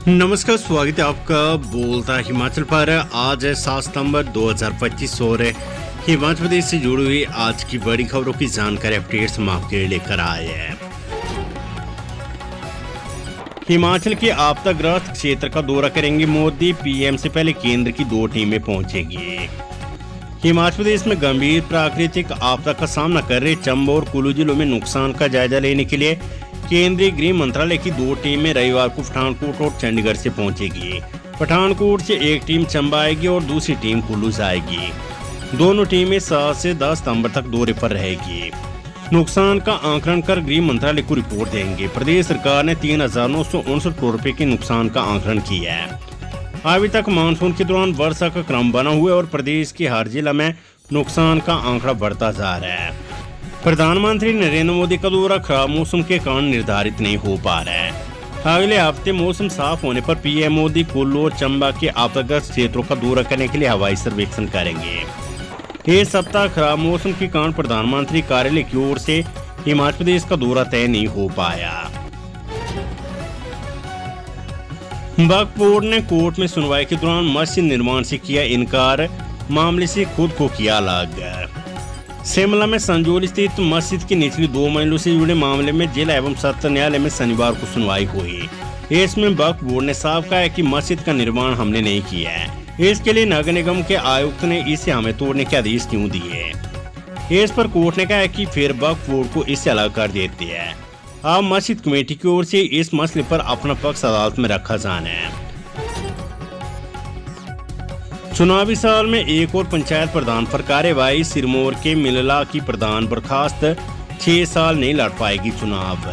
नमस्कार, स्वागत है आपका बोलता हिमाचल पर। आज है 7 सितंबर 2025 और हिमाचल प्रदेश से जुड़ी हुई आज की बड़ी खबरों की जानकारी अपडेट्स हम आपके लिए लेकर आए हैं। हिमाचल के आपदाग्रस्त क्षेत्र का दौरा करेंगे मोदी। पीएम से पहले केंद्र की 2 टीमें पहुंचेगी। हिमाचल प्रदेश में गंभीर प्राकृतिक आपदा का सामना कर रहे चंबा और कुल्लू जिलों में नुकसान का जायजा लेने के लिए केंद्रीय गृह मंत्रालय की 2 टीमें रविवार को पठानकोट और चंडीगढ़ से पहुंचेगी। पठानकोट से एक टीम चंबा आएगी और दूसरी टीम कुल्लू से आएगी। दोनों टीमें 7 से 10 सितंबर तक दौरे पर रहेगी। नुकसान का आकलन कर गृह मंत्रालय को रिपोर्ट देंगे। प्रदेश सरकार ने 3,969 करोड़ रुपए के नुकसान का आकलन किया है। अभी तक मानसून के दौरान वर्षा का क्रम बना हुआ है और प्रदेश के हर जिला में नुकसान का आंकड़ा बढ़ता जा रहा है। प्रधानमंत्री नरेंद्र मोदी का दौरा खराब मौसम के कारण निर्धारित नहीं हो पा रहा है। अगले हफ्ते मौसम साफ होने पर पीएम मोदी कुल्लू और चंबा के आपदाग्रस्त क्षेत्रों का दौरा करने के लिए हवाई सर्वेक्षण करेंगे। इस सप्ताह खराब मौसम के कारण प्रधानमंत्री कार्यालय की ओर से हिमाचल प्रदेश का दौरा तय नहीं हो पाया। वक्फ बोर्ड ने कोर्ट में सुनवाई के दौरान मस्जिद निर्माण से किया इनकार, मामले से खुद को किया अलग। शिमला में संजौली स्थित मस्जिद की निचली 2 मंजिलों से जुड़े मामले में जिला एवं सत्र न्यायालय में शनिवार को सुनवाई हुई। इसमें वक्फ बोर्ड ने साफ कहा है कि मस्जिद का निर्माण हमने नहीं किया है। इसके लिए नगर निगम के आयुक्त ने इसे हमें तोड़ने के आदेश क्यों दिए। इस पर कोर्ट ने कहा है कि फिर वक्फ बोर्ड को इससे अलग कर देती है। अब मस्जिद कमेटी की ओर से इस मसले पर अपना पक्ष अदालत में रखा जाना है। चुनावी साल में एक और पंचायत प्रधान पर कार्रवाई। सिरमौर के मिलला की प्रधान बर्खास्त, 6 साल नहीं लड़ पाएगी चुनाव।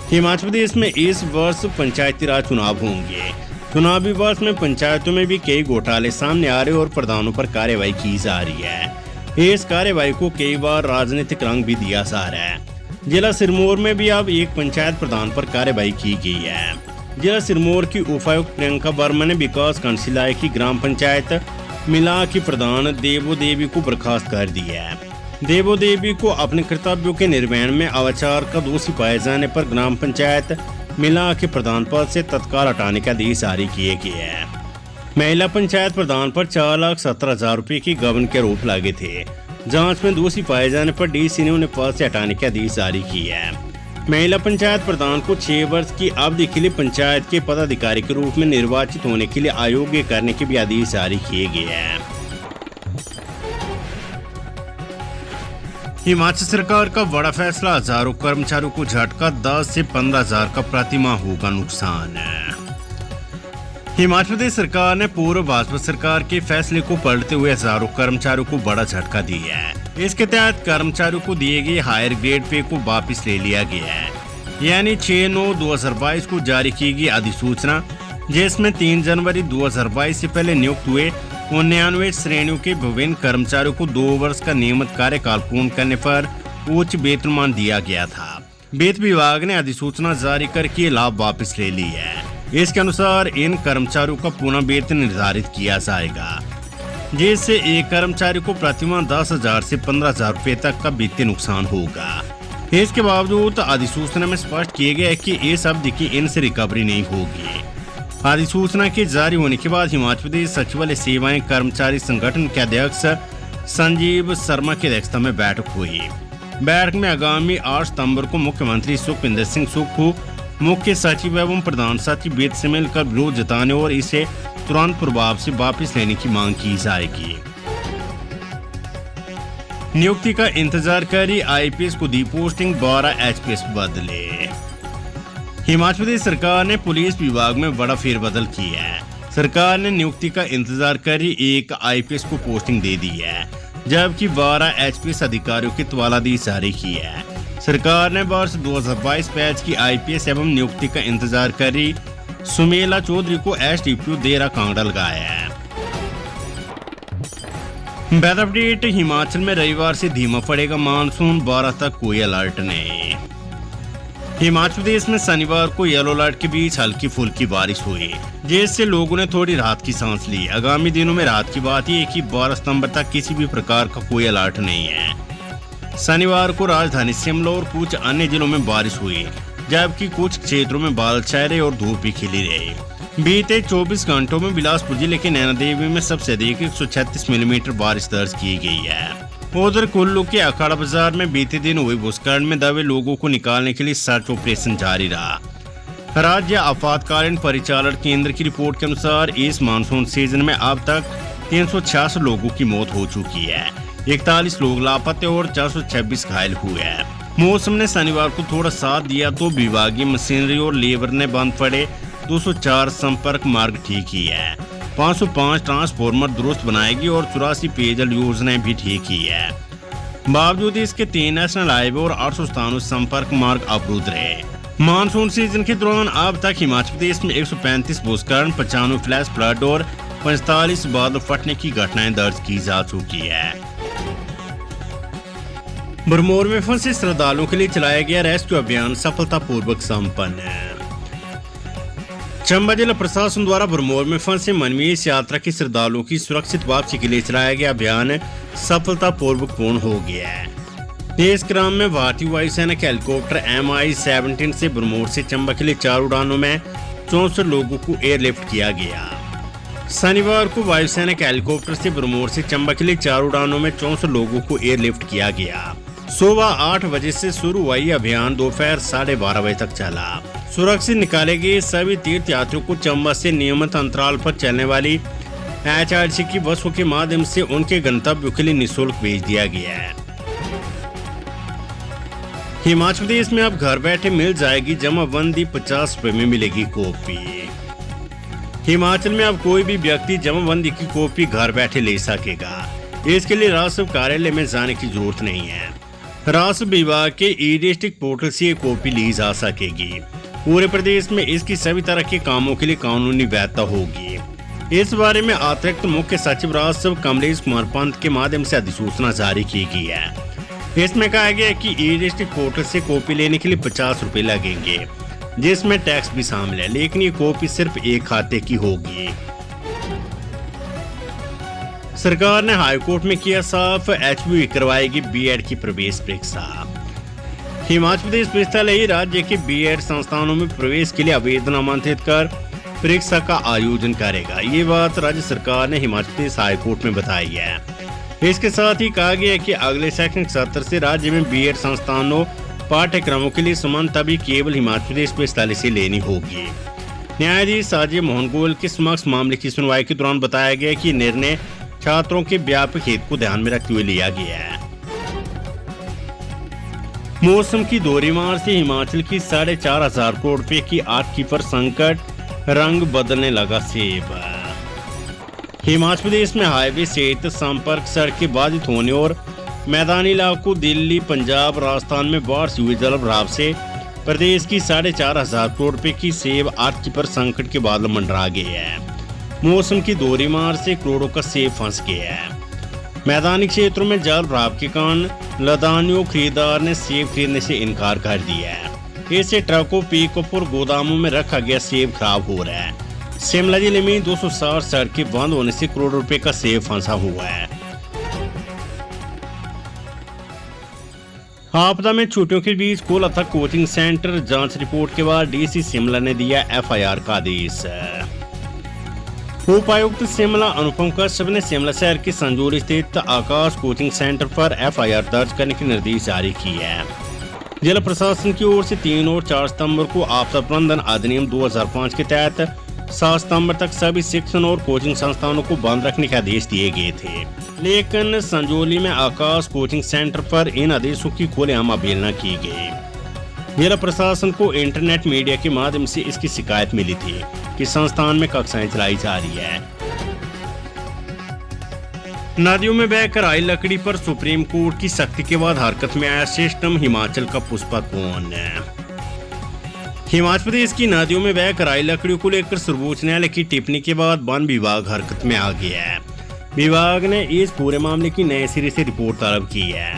हिमाचल प्रदेश में इस वर्ष पंचायती राज चुनाव होंगे। चुनावी वर्ष में पंचायतों में भी कई घोटाले सामने आ रहे और प्रधानों पर कार्रवाई की जा रही है। इस कार्रवाई को कई बार राजनीतिक रंग भी दिया जा रहा है। जिला सिरमौर में भी अब एक पंचायत प्रधान पर कार्रवाई की गई है। जिला सिरमौर की उपायुक्त प्रियंका वर्मा ने विकास खंड सिलाई की ग्राम पंचायत मिला की प्रधान देवो देवी को बर्खास्त कर दिया है। देवो देवी को अपने कर्तव्यों के निर्वहन में अवाचार का दोषी पाए जाने पर ग्राम पंचायत मिला के प्रधान पद से तत्काल हटाने का आदेश जारी किए गए हैं। महिला पंचायत प्रधान पर 4,17,000 रुपए की गबन के आरोप लगे थे। जांच में दोषी पाए जाने पर डीसी ने उन्हें पद से हटाने के आदेश जारी किया है। महिला पंचायत प्रधान को 6 वर्ष की अवधि के लिए पंचायत के पदाधिकारी के रूप में निर्वाचित होने के लिए अयोग्य करने के भी आदेश जारी किए गए हैं। हिमाचल सरकार का बड़ा फैसला, हजारों कर्मचारियों को झटका, 10 से 15,000 का प्रतिमाह होगा नुकसान। हिमाचल प्रदेश सरकार ने पूर्व भाजपा सरकार के फैसले को पलटते हुए हजारों कर्मचारियों को बड़ा झटका दिया है। इसके तहत कर्मचारियों को दिए गए हायर ग्रेड पे को वापस ले लिया गया है। यानी 6/9/2022 को जारी की गई अधिसूचना, जिसमें 3 जनवरी 2022 से पहले नियुक्त हुए 99 श्रेणियों के विभिन्न कर्मचारियों को 2 वर्ष का नियमित कार्यकाल पूर्ण करने पर उच्च वेतनमान दिया गया था। वित्त विभाग ने अधिसूचना जारी करके ये लाभ वापस ले लिया है। इसके अनुसार इन कर्मचारियों का पुनः वेतन निर्धारित किया जाएगा, जिससे एक कर्मचारी को प्रतिमाह 10,000 से 15,000 रुपए तक का वित्तीय नुकसान होगा। इसके बावजूद अधिसूचना में स्पष्ट किया गया है कि इस अवधि की इनसे रिकवरी नहीं होगी। अधिसूचना के जारी होने के बाद हिमाचल प्रदेश सचिवालय सेवाएं कर्मचारी संगठन के अध्यक्ष संजीव शर्मा की अध्यक्षता में बैठक हुई। बैठक में आगामी 8 सितंबर को मुख्यमंत्री सुखविंदर सिंह सुक्खू, मुख्य सचिव एवं प्रधान सचिव वित्त से मिलकर विरोध जताने और इसे तुरंत प्रभाव से वापस लेने की मांग की जाएगी। नियुक्ति का इंतजार करी आईपीएस को दी पोस्टिंग, 12 एचपीएस बदले। हिमाचल प्रदेश सरकार ने पुलिस विभाग में बड़ा फेरबदल किया है। सरकार ने नियुक्ति का इंतजार करी एक आईपीएस को पोस्टिंग दे दी है, जबकि 12 एचपीएस अधिकारियों की तबादला जारी की है। सरकार ने वर्ष 2022 बैच की आईपीएस एवं नियुक्ति का इंतजार करी सुमेला चौधरी को एसडीपीओ देरा कांगड़ा लगाया है। वेदर अपडेट, हिमाचल में रविवार से धीमा पड़ेगा मानसून, 12 तक कोई अलर्ट नहीं। हिमाचल प्रदेश में शनिवार को येलो अलर्ट के बीच हल्की फुल्की बारिश हुई, जिससे लोगों ने थोड़ी राहत की सांस ली। आगामी दिनों में राहत की बात यह है कि 12 सितंबर तक किसी भी प्रकार का कोई अलर्ट नहीं है। शनिवार को राजधानी शिमला और कुछ अन्य जिलों में बारिश हुई। जबकि कुछ क्षेत्रों में बादल छाए रहे और धूप भी खिली रही। बीते 24 घंटों में बिलासपुर जिले के नैना देवी में सबसे अधिक 136 मिलीमीटर बारिश दर्ज की गई है। उधर कुल्लू के अखाड़ा बाजार में बीते दिन हुए भूस्खलन में दबे लोगों को निकालने के लिए सर्च ऑपरेशन जारी रहा। राज्य आपातकालीन परिचालन केंद्र की रिपोर्ट के अनुसार इस मानसून सीजन में अब तक 366 लोगों की मौत हो चुकी है, 41 लोग लापता और 426 घायल हुए हैं। मौसम ने शनिवार को थोड़ा साथ दिया तो विभागीय मशीनरी और लेबर ने बंद पड़े 204 संपर्क मार्ग ठीक किए है, 505 ट्रांसफार्मर दुरुस्त बनाएगी और 84 पेयजल योजनाएं भी ठीक की है। बावजूद इसके 3 नेशनल हाईवे और 897 संपर्क मार्ग अवरुद्ध रहे। मानसून सीजन के दौरान अब तक हिमाचल प्रदेश में 135 भूस्खलन, 95 फ्लैश फ्लड और 45 बादल फटने की घटनाएं दर्ज की जा चुकी है। भरमौर में फंसे श्रद्धालुओं के लिए चलाया गया रेस्क्यू अभियान सफलतापूर्वक संपन्न। चंबा जिला प्रशासन द्वारा भरमौर में फंसे मनमीज यात्रा के श्रद्धालुओं की सुरक्षित वापसी के लिए चलाया गया अभियान सफलतापूर्वक पूर्ण हो गया है। देश ग्राम में भारतीय वायुसेना के हेलीकॉप्टर MI-17 से भरमौर से चंबा के लिए 4 उड़ानों में 64 लोगों को एयरलिफ्ट किया गया। शनिवार को वायुसेना के हेलीकॉप्टर से भरमौर से चंबा के लिए 4 उड़ानों में 64 लोगों को एयरलिफ्ट किया गया। सुबह 8 बजे से शुरू हुआ यह अभियान दोपहर 12:30 बजे तक चला। सुरक्षित निकाले गए सभी तीर्थ यात्रियों को चंबा से नियमित अंतराल पर चलने वाली HRC की बसों के माध्यम से उनके गंतव्यों के लिए निःशुल्क भेज दिया गया है। हिमाचल प्रदेश में अब घर बैठे मिल जाएगी जमाबंदी, 50 रुपए में मिलेगी कॉपी। हिमाचल में अब कोई भी व्यक्ति जमाबंदी की कॉपी घर बैठे ले सकेगा। इसके लिए राजस्व कार्यालय में जाने की जरूरत नहीं है। राजस्व विभाग के ई-डिस्ट्रिक्ट पोर्टल से ये कॉपी ली जा सकेगी। पूरे प्रदेश में इसकी सभी तरह के कामों के लिए कानूनी वैधता होगी। इस बारे में अतिरिक्त मुख्य सचिव राजस्व कमलेश कुमार पंत के माध्यम से अधिसूचना जारी की गई है। इसमें कहा गया है कि ई-डिस्ट्रिक्ट पोर्टल से कॉपी लेने के लिए 50 रुपए लगेंगे, जिसमें टैक्स भी शामिल है, लेकिन ये कॉपी सिर्फ एक खाते की होगी। सरकार ने हाईकोर्ट में किया साफ, HBU करवाएगी B.Ed की प्रवेश परीक्षा। हिमाचल प्रदेश विश्वविद्यालय राज्य के B.Ed संस्थानों में प्रवेश के लिए आवेदन आमंत्रित कर परीक्षा का आयोजन करेगा। ये बात राज्य सरकार ने हिमाचल प्रदेश हाईकोर्ट में बताई है। इसके साथ ही कहा गया है कि अगले शैक्षणिक सत्र से राज्य में B.Ed संस्थानों पाठ्यक्रमों के लिए समानता भी केवल हिमाचल प्रदेश विश्वविद्यालय से लेनी होगी। न्यायाधीश अजय मोहन गोयल के समक्ष मामले की सुनवाई के दौरान बताया गया कि निर्णय छात्रों के व्यापक हित को ध्यान में रखते हुए लिया गया है। मौसम की दोहरीमार से हिमाचल की 4,500 करोड़ रुपए की आर्थिकी पर संकट, रंग बदलने लगा सेब। हिमाचल प्रदेश में हाईवे सहित संपर्क सड़कें बाधित होने और मैदानी इलाकों दिल्ली, पंजाब, राजस्थान में बाढ़ से हुए जलभराव से प्रदेश की 4,500 करोड़ रुपए की सेब आर्थिकी पर संकट के बादल मंडरा गए हैं। मौसम की दोहरीमार से करोड़ों का सेब फंस गया है। मैदानी क्षेत्रों में जलभराव के कारण लदानियों खरीदार ने सेब खरीदने से इनकार कर दिया है। इससे ट्रकों, पिकअप और गोदामों में रखा गया सेब खराब हो रहा है। शिमला जिले में 260 सड़कें बंद होने से करोड़ों रुपए का सेब फंसा हुआ है। आपदा में छुट्टियों के बीच खोला था कोचिंग सेंटर, जांच रिपोर्ट के बाद DC शिमला ने दिया FIR का आदेश। उपायुक्त शिमला अनुपम कश्यप ने शिमला शहर के संजौली स्थित आकाश कोचिंग सेंटर पर FIR दर्ज करने के निर्देश जारी किए हैं। जिला प्रशासन की ओर से 3 और 4 सितंबर को आपदा प्रबंधन अधिनियम 2005 के तहत 7 सितंबर तक सभी शिक्षण और कोचिंग संस्थानों को बंद रखने के आदेश दिए गए थे, लेकिन संजौली में आकाश कोचिंग सेंटर पर इन आदेशों की खुलेआम अवहेलना की गई। जिला प्रशासन को इंटरनेट मीडिया के माध्यम से इसकी शिकायत मिली थी कि संस्थान में कक्षाएं चलाई जा रही है। नदियों में बहकर आई लकड़ी पर सुप्रीम कोर्ट की सख्ती के बाद हरकत में आया सिस्टम, हिमाचल का पुष्पा कौन है? हिमाचल प्रदेश की नदियों में बहकर आई लकड़ियों को लेकर सर्वोच्च न्यायालय की टिप्पणी के बाद वन विभाग हरकत में आ गया है। विभाग ने इस पूरे मामले की नए सिरे से रिपोर्ट तलब की है।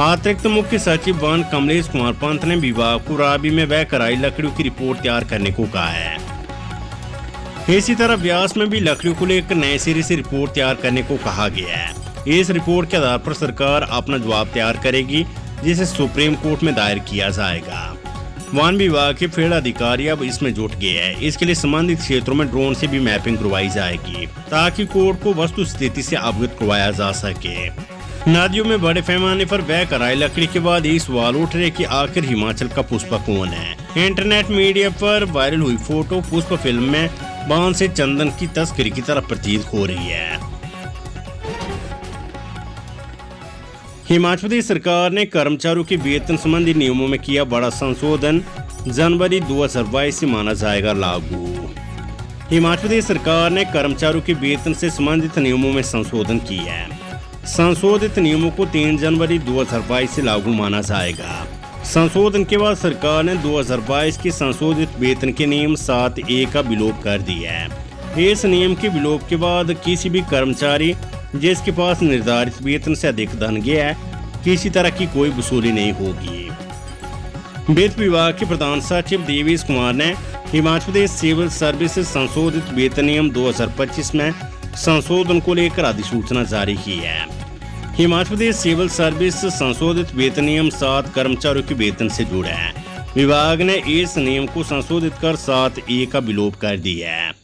अतिरिक्त मुख्य सचिव वन कमलेश कुमार पंत ने विभाग को रावी में बहकर आई लकड़ियों की रिपोर्ट तैयार करने को कहा है। इसी तरह ब्यास में भी लकड़ियों को लेकर नए सिरे से रिपोर्ट तैयार करने को कहा गया है। इस रिपोर्ट के आधार पर सरकार अपना जवाब तैयार करेगी, जिसे सुप्रीम कोर्ट में दायर किया जाएगा। वन विभाग के फील्ड अधिकारी अब इसमें जुट गए हैं। इसके लिए संबंधित क्षेत्रों में ड्रोन से भी मैपिंग करवाई जाएगी ताकि कोर्ट को वस्तु स्थिति से अवगत करवाया जा सके। नदियों में बड़े पैमाने पर बह कर आई लकड़ी के बाद ये सवाल उठ रहे कि आखिर हिमाचल का पुष्पा कौन है। इंटरनेट मीडिया पर वायरल हुई फोटो पुष्पा फिल्म में बांध से चंदन की तस्करी की तरह प्रतीत हो रही है। हिमाचल प्रदेश सरकार ने कर्मचारियों के वेतन संबंधी नियमों में किया बड़ा संशोधन, जनवरी 2022 से माना जाएगा लागू। हिमाचल प्रदेश सरकार ने कर्मचारियों के वेतन से संबंधित नियमों में संशोधन किया है। संशोधित नियमों को 3 जनवरी 2022 से लागू माना जाएगा। संशोधन के बाद सरकार ने 2022 के संशोधित वेतन के नियम 7A का विलोप कर दिया है। इस नियम के विलोप के बाद किसी भी कर्मचारी जिसके पास निर्धारित वेतन से अधिक धन गया है, किसी तरह की कोई वसूली नहीं होगी। वित्त विभाग के प्रधान सचिव देवेश कुमार ने हिमाचल प्रदेश सिविल सर्विसेज संशोधित वेतन नियम 2025 में संशोधन को लेकर अधिसूचना जारी की है। हिमाचल प्रदेश सिविल सर्विस संशोधित वेतन नियम 7 कर्मचारियों के वेतन से जुड़ा है। विभाग ने इस नियम को संशोधित कर 7A का विलोप कर दिया है।